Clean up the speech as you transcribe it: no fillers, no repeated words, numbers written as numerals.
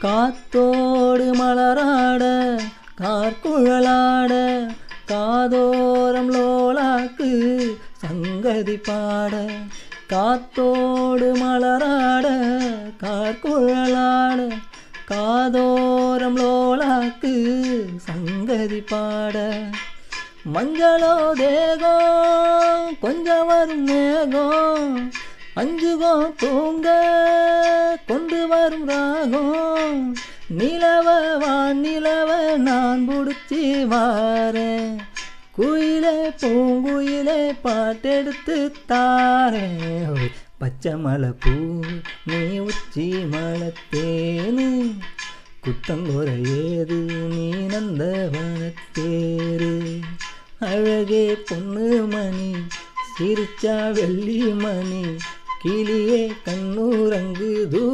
காத்தோடு மலராட கார்குழலாட காதோரம் லோலாக்கு சங்கதி பாட. காத்தோடு மலராட கார்குழலாட காதோரம் லோலாக்கு சங்கதி பாட. மஞ்சளோ தேகம் கொஞ்சம் வரும் மேகம் அஞ்சுகோ தூங்க கொண்டு வரும் ராகம். நிலவ வானிலவ நான் புடிச்சி வாரேன் குயிலே பூங்குயிலே பாட்டெடுத்து தாரேன். பச்சை மலை பூ நீ உச்சி மலத்தேனு குத்தங்குறை ஏது நீ நந்தவனத்தேரு. அழகே பொண்ணு மணி சிரிச்சா வெள்ளி மணி கிளியே கண்ணூரங்கு தூ